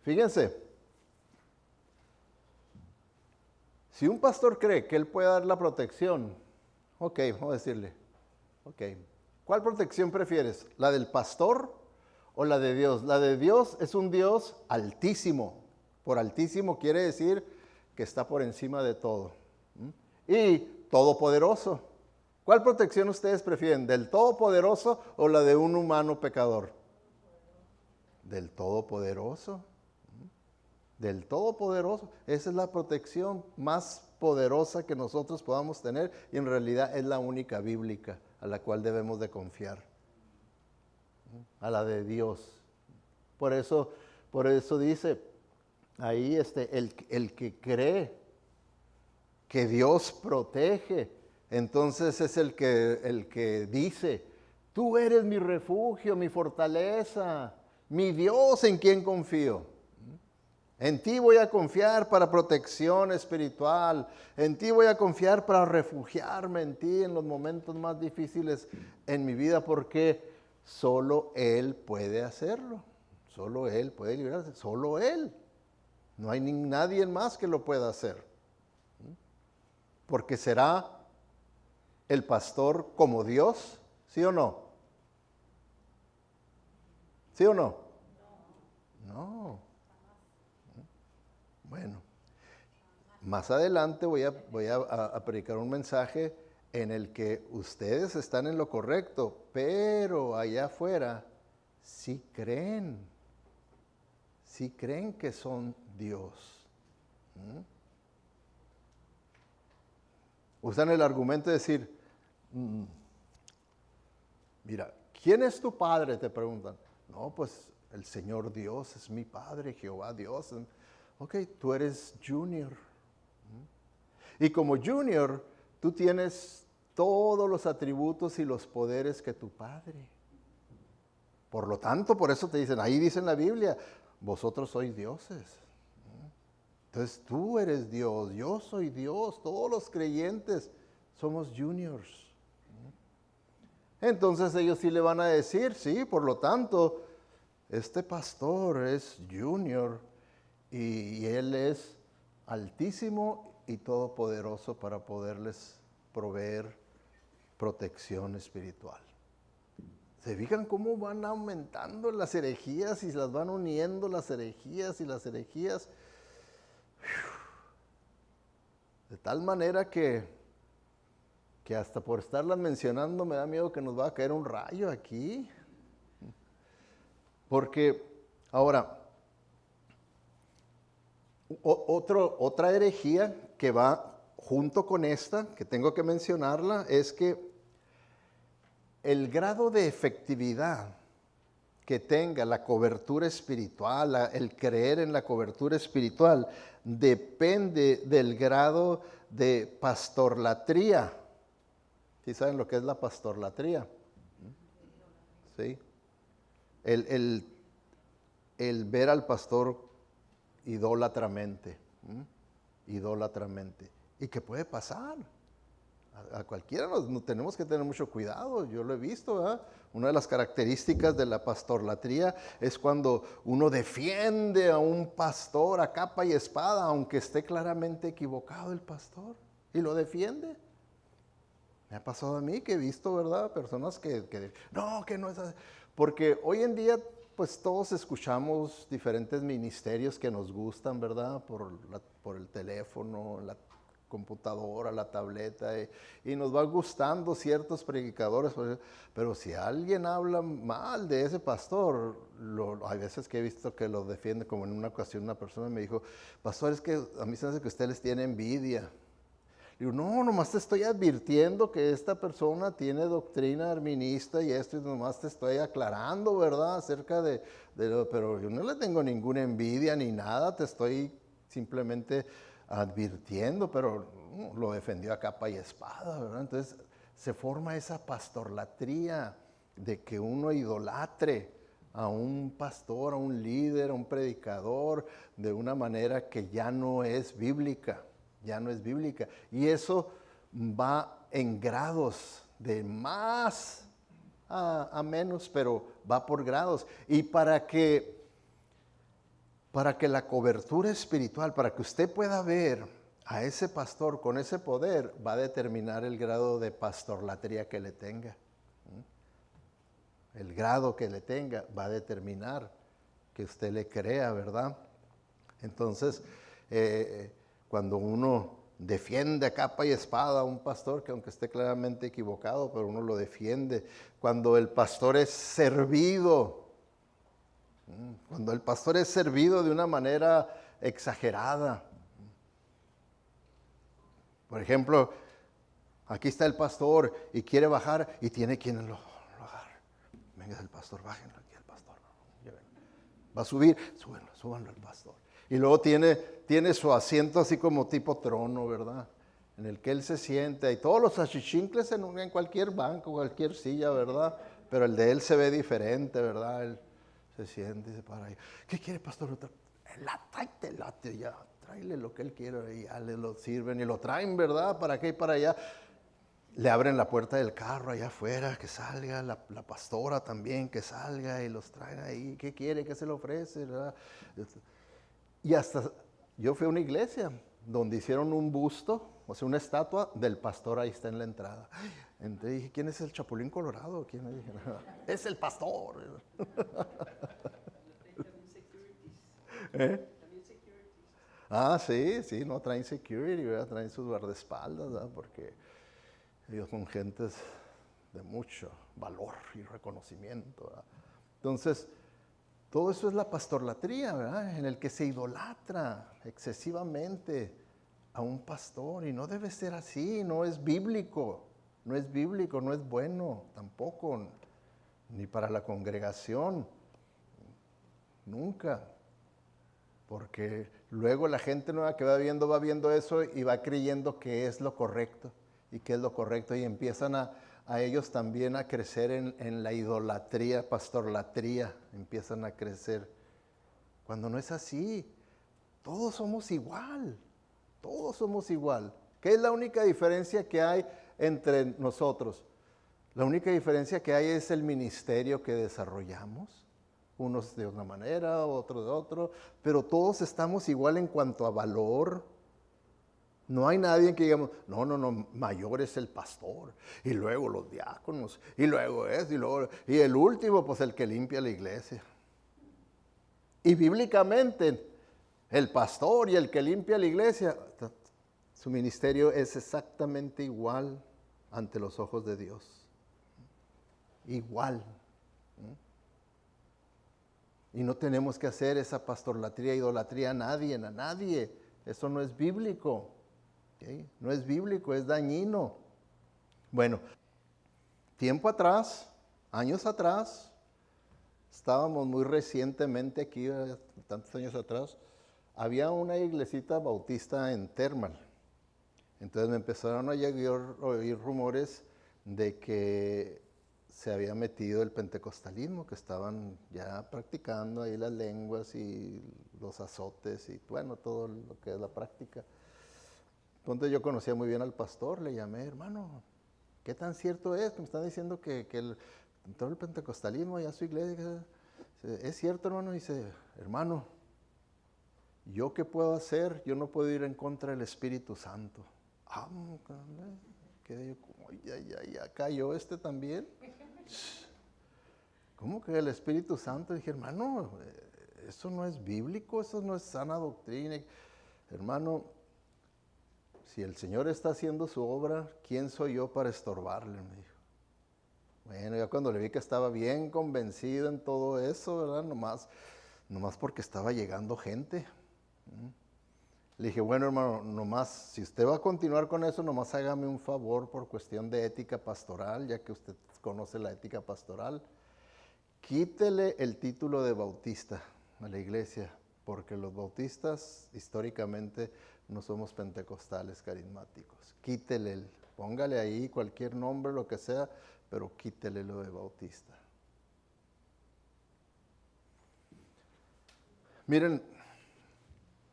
Fíjense, si un pastor cree que él puede dar la protección, ok, vamos a decirle, ok, ¿Cuál protección prefieres? ¿La del pastor o la de Dios? La de Dios es un Dios altísimo. Por altísimo quiere decir que está por encima de todo. Y todopoderoso. ¿Cuál protección ustedes prefieren? ¿Del todopoderoso o la de un humano pecador? Del todopoderoso. Del todopoderoso. Esa es la protección más poderosa que nosotros podamos tener y en realidad es la única bíblica a la cual debemos de confiar. A la de Dios. Por eso dice ahí el que cree que Dios protege, entonces es el que dice, tú eres mi refugio, mi fortaleza, mi Dios en quien confío. En ti voy a confiar para protección espiritual. En ti voy a confiar para refugiarme en ti en los momentos más difíciles en mi vida, porque solo Él puede hacerlo. Solo Él puede librarse. Solo Él. No hay nadie más que lo pueda hacer. Porque será el pastor como Dios, ¿sí o no? ¿Sí o no? No. Bueno, más adelante voy a predicar un mensaje en el que ustedes están en lo correcto, pero allá afuera sí creen que son Dios. Usan el argumento de decir, mira, ¿quién es tu padre? Te preguntan. No, pues el Señor Dios es mi padre, Jehová Dios. Ok, tú eres junior. Y como junior, tú tienes todos los atributos y los poderes que tu padre. Por lo tanto, por eso te dicen, ahí dice en la Biblia, vosotros sois dioses. Entonces tú eres Dios, yo soy Dios, todos los creyentes somos juniors. Entonces ellos sí le van a decir, sí, por lo tanto, este pastor es junior. Y Él es altísimo y todopoderoso para poderles proveer protección espiritual. ¿Se fijan cómo van aumentando las herejías y las van uniendo las herejías y las herejías? De tal manera que hasta por estarlas mencionando me da miedo que nos va a caer un rayo aquí. Porque ahora, otra herejía que va junto con esta, que tengo que mencionarla, es que el grado de efectividad que tenga la cobertura espiritual, el creer en la cobertura espiritual, depende del grado de pastorlatría. ¿Sí saben lo que es la pastorlatría? ¿Sí? El ver al pastor idólatramente. ¿Y qué puede pasar? A cualquiera nos tenemos que tener mucho cuidado, yo lo he visto, ¿verdad? Una de las características de la pastorlatría es cuando uno defiende a un pastor a capa y espada, aunque esté claramente equivocado el pastor, y lo defiende. Me ha pasado a mí que he visto, ¿verdad? Personas que no es así. Porque hoy en día pues todos escuchamos diferentes ministerios que nos gustan, ¿verdad? Por el teléfono, la computadora, la tableta, y nos va gustando ciertos predicadores, pero si alguien habla mal de ese pastor, hay veces que he visto que lo defiende, como en una ocasión una persona me dijo, pastor, es que a mí se me hace que usted les tiene envidia. Digo, no, nomás te estoy advirtiendo que esta persona tiene doctrina arminista y esto, y nomás te estoy aclarando, ¿verdad? Acerca pero yo no le tengo ninguna envidia ni nada, te estoy simplemente advirtiendo, pero lo defendió a capa y espada, ¿verdad? Entonces se forma esa pastorlatría de que uno idolatre a un pastor, a un líder, a un predicador, de una manera que ya no es bíblica. Ya no es bíblica. Y eso va en grados, de más a menos, pero va por grados. Y para que la cobertura espiritual, para que usted pueda ver a ese pastor con ese poder, va a determinar el grado de pastorlatría que le tenga. el grado que le tenga, va a determinar que usted le crea, ¿verdad? Entonces, cuando uno defiende a capa y espada a un pastor, que aunque esté claramente equivocado, pero uno lo defiende. Cuando el pastor es servido, de una manera exagerada. Por ejemplo, aquí está el pastor y quiere bajar y tiene quien lo agarre. Venga el pastor, bájenlo aquí al pastor. Va a subir, súbanlo al pastor. Y luego tiene su asiento así como tipo trono, ¿verdad? En el que él se siente. Y todos los achichincles en cualquier banco, cualquier silla, ¿verdad? Pero el de él se ve diferente, ¿verdad? Él se siente y se para ahí. ¿Qué quiere, pastor? Tráete, ya. Tráele lo que él quiere y ya le lo sirven y lo traen, ¿verdad? Para acá y para allá. Le abren la puerta del carro allá afuera, que salga, la pastora también, que salga y los traen ahí. ¿Qué quiere? ¿Qué se le ofrece? ¿Verdad? Y hasta yo fui a una iglesia donde hicieron un busto, o sea, una estatua del pastor, ahí está en la entrada. Entonces dije, ¿quién es el Chapulín Colorado? ¿Quién? Dije, es el pastor. ¿Eh? Ah, sí, no traen security, ¿verdad? Traen sus guardaespaldas, ¿verdad? Porque ellos son gentes de mucho valor y reconocimiento, ¿verdad? Entonces, todo eso es la pastorlatría, ¿verdad? En el que se idolatra excesivamente a un pastor y no debe ser así, no es bíblico, no es bueno tampoco, ni para la congregación, nunca. Porque luego la gente nueva que va viendo eso y va creyendo que es lo correcto y empiezan a ellos también a crecer en la idolatría, pastorlatría, empiezan a crecer. Cuando no es así, todos somos igual. ¿Qué es la única diferencia que hay entre nosotros? La única diferencia que hay es el ministerio que desarrollamos. Unos de una manera, otros de otro, pero todos estamos igual en cuanto a valor. No hay nadie que digamos, no, mayor es el pastor, y luego los diáconos, y luego y el último, pues el que limpia la iglesia. Y bíblicamente, el pastor y el que limpia la iglesia, su ministerio es exactamente igual ante los ojos de Dios. Igual. Y no tenemos que hacer esa pastorlatría, idolatría a nadie. Eso no es bíblico. ¿Okay? No es bíblico, es dañino. Bueno, tiempo atrás, años atrás, estábamos muy recientemente aquí, tantos años atrás, había una iglesita bautista en Termal. Entonces me empezaron a oír rumores de que se había metido el pentecostalismo, que estaban ya practicando ahí las lenguas y los azotes y bueno, todo lo que es la práctica. Entonces yo conocía muy bien al pastor, le llamé, hermano, ¿qué tan cierto es? Me están diciendo que todo el pentecostalismo, ya su iglesia, ¿es cierto, hermano? Dice, hermano, ¿yo qué puedo hacer? Yo no puedo ir en contra del Espíritu Santo. Quedé yo como, ya cayó también. ¿Cómo que el Espíritu Santo? Dije, hermano, eso no es bíblico, eso no es sana doctrina. Hermano, si el Señor está haciendo su obra, ¿quién soy yo para estorbarle? Me dijo. Bueno, ya cuando le vi que estaba bien convencido en todo eso, ¿verdad? Nomás porque estaba llegando gente. Le dije, bueno, hermano, nomás, si usted va a continuar con eso, nomás hágame un favor por cuestión de ética pastoral, ya que usted conoce la ética pastoral. Quítele el título de bautista a la iglesia, porque los bautistas históricamente no somos pentecostales carismáticos. Quítele, póngale ahí cualquier nombre, lo que sea, pero quítele lo de bautista. Miren,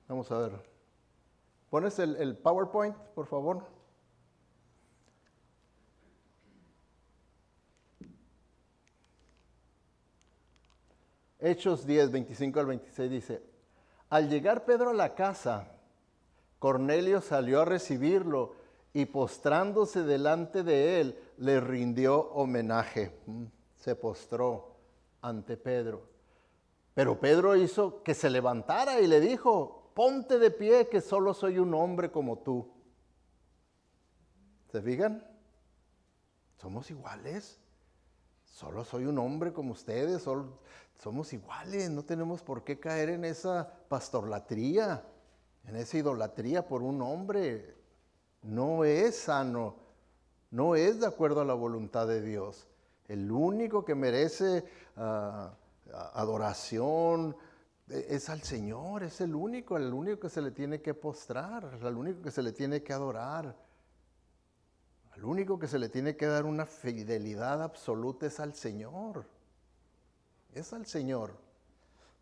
vamos a ver. ¿Pones el PowerPoint, por favor? Hechos 10, 25 al 26 dice, al llegar Pedro a la casa, Cornelio salió a recibirlo y postrándose delante de él, le rindió homenaje. se postró ante Pedro. Pero Pedro hizo que se levantara y le dijo, ponte de pie, que solo soy un hombre como tú. ¿Se fijan? Somos iguales. Solo soy un hombre como ustedes, somos iguales, no tenemos por qué caer en esa pastorlatría, en esa idolatría por un hombre. No es sano, no es de acuerdo a la voluntad de Dios. El único que merece adoración es al Señor, es el único que se le tiene que postrar, el único que se le tiene que adorar. Al único que se le tiene que dar una fidelidad absoluta es al Señor. Es al Señor.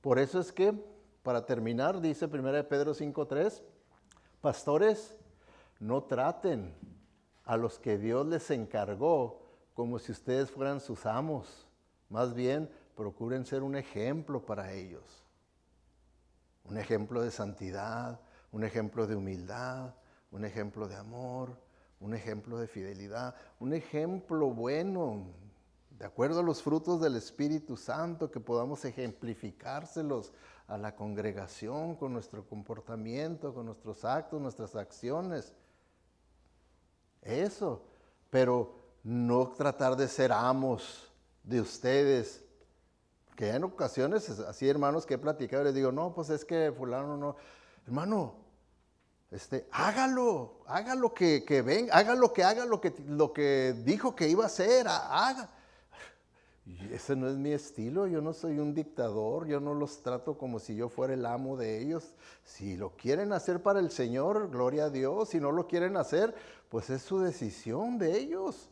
Por eso es que, para terminar, dice 1 Pedro 5:3, pastores, no traten a los que Dios les encargó como si ustedes fueran sus amos. Más bien, procuren ser un ejemplo para ellos. Un ejemplo de santidad, un ejemplo de humildad, un ejemplo de amor, un ejemplo de fidelidad, un ejemplo bueno, de acuerdo a los frutos del Espíritu Santo, que podamos ejemplificárselos a la congregación con nuestro comportamiento, con nuestros actos, nuestras acciones. Eso, pero no tratar de ser amos de ustedes. Que en ocasiones, así hermanos que he platicado, les digo, no, pues es que fulano no. Hermano, hágalo que venga, haga lo que dijo que iba a hacer, haga. Y ese no es mi estilo, yo no soy un dictador, yo no los trato como si yo fuera el amo de ellos. Si lo quieren hacer para el Señor, gloria a Dios. Si no lo quieren hacer, pues es su decisión de ellos.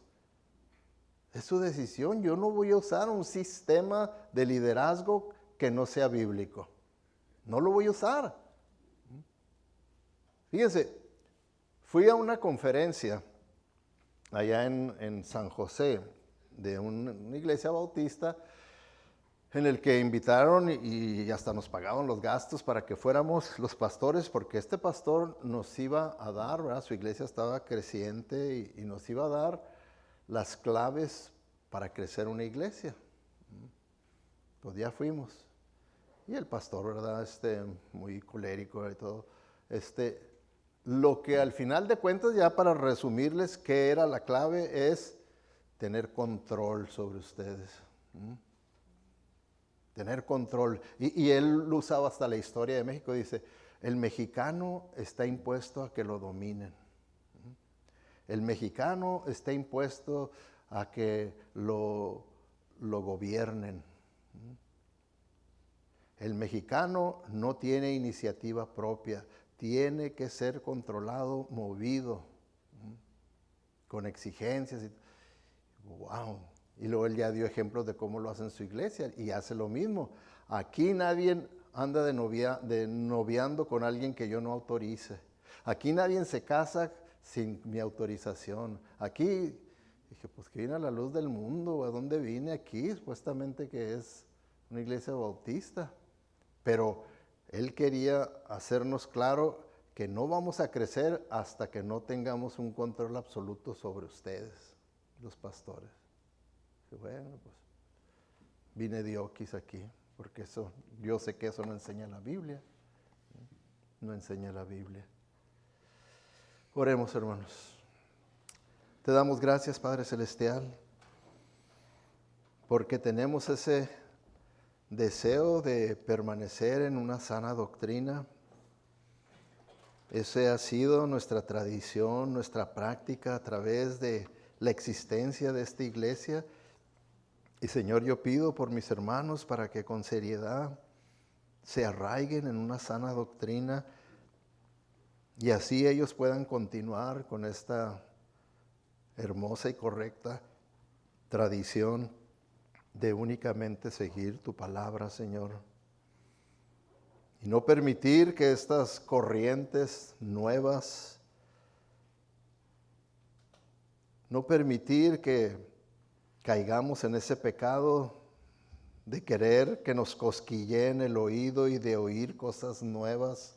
Es su decisión. Yo no voy a usar un sistema de liderazgo que no sea bíblico. No lo voy a usar. Fíjense, fui a una conferencia allá en San José de una iglesia bautista en el que invitaron y hasta nos pagaban los gastos para que fuéramos los pastores, porque este pastor nos iba a dar, ¿verdad? Su iglesia estaba creciente y nos iba a dar las claves para crecer una iglesia. Pues ya fuimos. Y el pastor, ¿verdad? Muy colérico y todo. Lo que al final de cuentas, ya para resumirles qué era la clave, es tener control sobre ustedes. Tener control. Y él usaba hasta la historia de México. Dice, el mexicano está impuesto a que lo dominen. El mexicano está impuesto a que lo gobiernen. El mexicano no tiene iniciativa propia. Tiene que ser controlado, movido, con exigencias. ¡Wow! Y luego él ya dio ejemplos de cómo lo hace en su iglesia y hace lo mismo. Aquí nadie anda de noviando con alguien que yo no autorice. Aquí nadie se casa sin mi autorización. Aquí, dije, pues que vine a la luz del mundo. ¿A dónde vine aquí? Supuestamente que es una iglesia bautista. Pero él quería hacernos claro que no vamos a crecer hasta que no tengamos un control absoluto sobre ustedes, los pastores. Y bueno, pues vine de oquis aquí, porque eso, yo sé que eso no enseña la Biblia. No enseña la Biblia. Oremos, hermanos. Te damos gracias, Padre Celestial, porque tenemos ese deseo de permanecer en una sana doctrina. Ese ha sido nuestra tradición, nuestra práctica a través de la existencia de esta iglesia. Y Señor, yo pido por mis hermanos para que con seriedad se arraiguen en una sana doctrina y así ellos puedan continuar con esta hermosa y correcta tradición de únicamente seguir tu palabra, Señor. Y no permitir que estas corrientes nuevas, no permitir que caigamos en ese pecado de querer que nos cosquilleen el oído y de oír cosas nuevas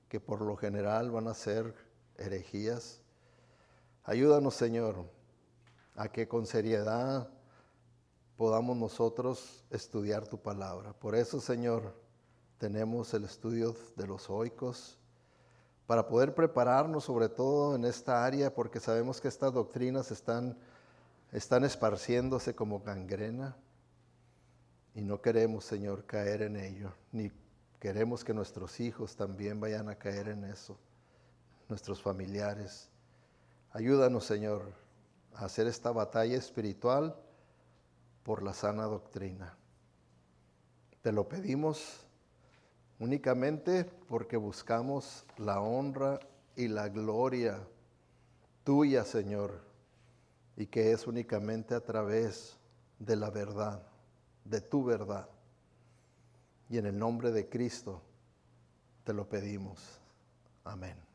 que por lo general van a ser herejías. Ayúdanos, Señor, a que con seriedad podamos nosotros estudiar tu palabra. Por eso, Señor, tenemos el estudio de los oicos, para poder prepararnos sobre todo en esta área, porque sabemos que estas doctrinas están esparciéndose como gangrena, y no queremos, Señor, caer en ello, ni queremos que nuestros hijos también vayan a caer en eso, nuestros familiares. Ayúdanos, Señor, a hacer esta batalla espiritual por la sana doctrina. Te lo pedimos únicamente porque buscamos la honra y la gloria tuya, Señor, y que es únicamente a través de la verdad, de tu verdad. Y en el nombre de Cristo te lo pedimos. Amén.